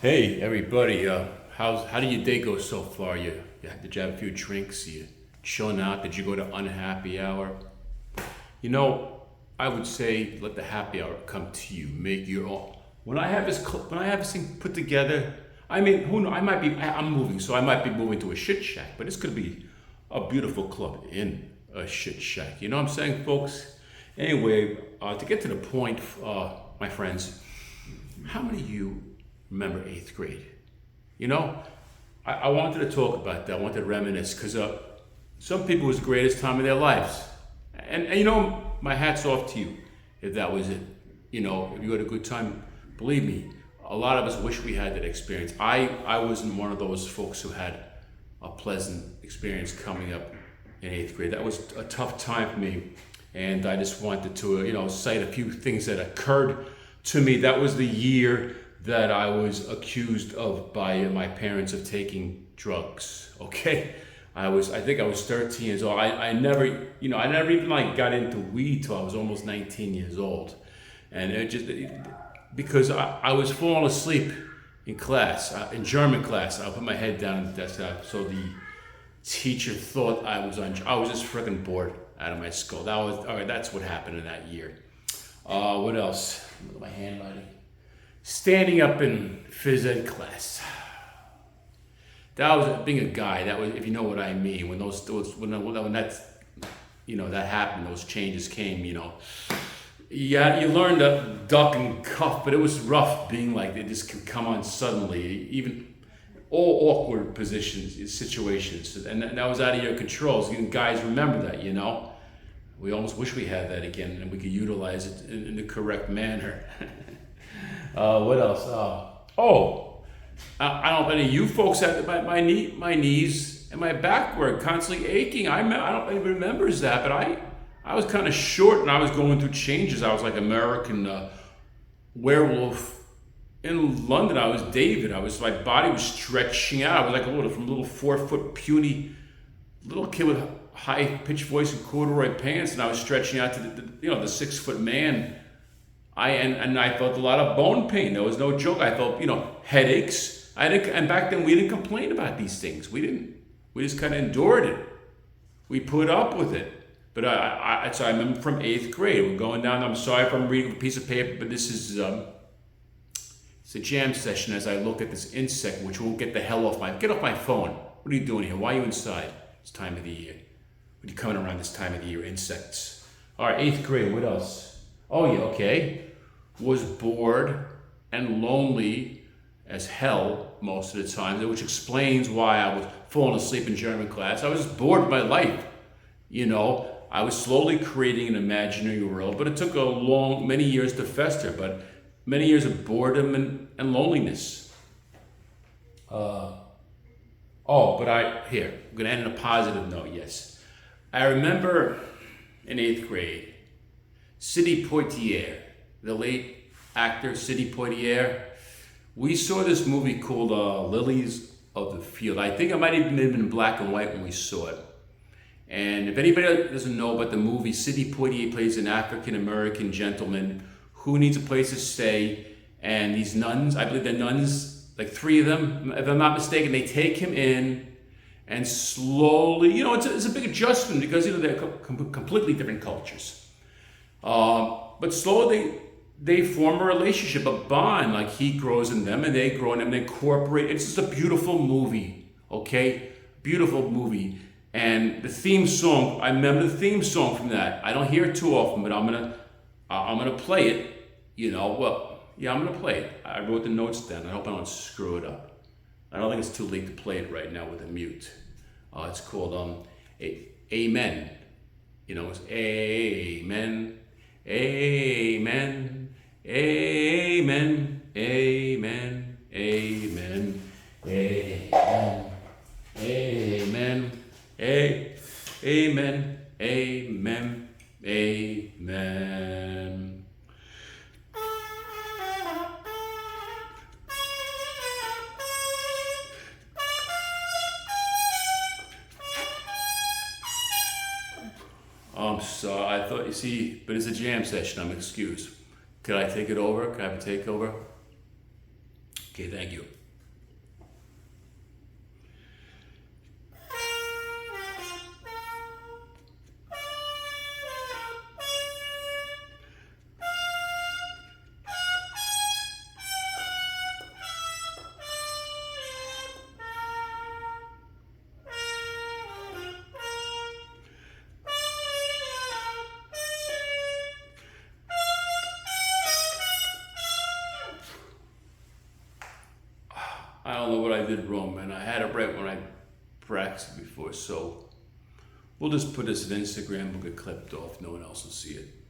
Hey everybody, how did your day go so far? Did you have a few drinks? You chilling out? Did you go to unhappy hour? You know, I would say let the happy hour come to you. Make your own. When I have this thing put together, I mean, who knows? I'm moving, so I might be moving to a shit shack, but it's gonna be a beautiful club in a shit shack. You know what I'm saying, folks? Anyway, to get to the point, my friends, how many of you remember eighth grade? You know, I wanted to talk about that. I wanted to reminisce because some people it was the greatest time of their lives. And you know, my hat's off to you if that was it. You know, if you had a good time, believe me, a lot of us wish we had that experience. I wasn't one of those folks who had a pleasant experience coming up in eighth grade. That was a tough time for me. And I just wanted to, cite a few things that occurred to me. That was the year that I was accused of by my parents of taking drugs. Okay, I think I was 13 years old. I never even like got into weed till I was almost 19 years old, and because I was falling asleep in class, in German class. I put my head down on the desk, so the teacher thought I was just freaking bored out of my skull. That was all right. That's what happened in that year. What else? Look at my handwriting. Standing up in phys ed class. That was being a guy. That was, if you know what I mean. When that happened, those changes came. Yeah, you learned to duck and cuff, but it was rough being like they just can come on suddenly, even all awkward positions, situations, and that was out of your control. So guys, remember that. We almost wish we had that again, and we could utilize it in the correct manner. What else? I don't know if any of you folks had my knees and my back were constantly aching. I don't know if anybody remembers that, but I was kind of short and I was going through changes. I was like American werewolf in London. I was David. My body was stretching out. I was like from a little 4 foot puny little kid with high pitched voice and corduroy pants, and I was stretching out to the 6 foot man. I felt a lot of bone pain. There was no joke. I felt headaches. And back then we didn't complain about these things. We didn't. We just kind of endured it. We put up with it. But so I remember from eighth grade. We're going down. I'm sorry if I'm reading a piece of paper, but this is it's a jam session as I look at this insect, which won't get the hell off get off my phone. What are you doing here? Why are you inside? It's time of the year. What are you coming around this time of the year? Insects. All right, eighth grade. What else? Oh yeah, okay. Was bored and lonely as hell most of the time, which explains why I was falling asleep in German class. I was just bored with my life. I was slowly creating an imaginary world, but it took many years to fester, but many years of boredom and loneliness. I'm gonna end on a positive note, yes. I remember in eighth grade, Sidney Poitier, the late actor Sidney Poitier, we saw this movie called Lilies of the Field. I think it might have been in black and white when we saw it. And if anybody doesn't know about the movie, Sidney Poitier plays an African-American gentleman who needs a place to stay. And these nuns, I believe they're nuns, like 3 of them, if I'm not mistaken, they take him in and slowly, it's a big adjustment because, they're completely different cultures. But slowly they form a relationship, a bond, like he grows in them and they grow in them and they incorporate. It's just a beautiful movie, okay? Beautiful movie. And the theme song, I remember the theme song from that. I don't hear it too often, but I'm gonna play it, I'm gonna play it. I wrote the notes down. I hope I don't screw it up. I don't think it's too late to play it right now with a mute. It's called Amen. It's Amen. Amen, amen, amen, amen, amen, amen, amen, amen, amen. So I thought, but it's a jam session, I'm excused. Could I take it over? Could I have a takeover? Okay, thank you. I don't know what I did wrong, man. I had it right when I practiced before, so we'll just put this on Instagram. We'll get clipped off. No one else will see it.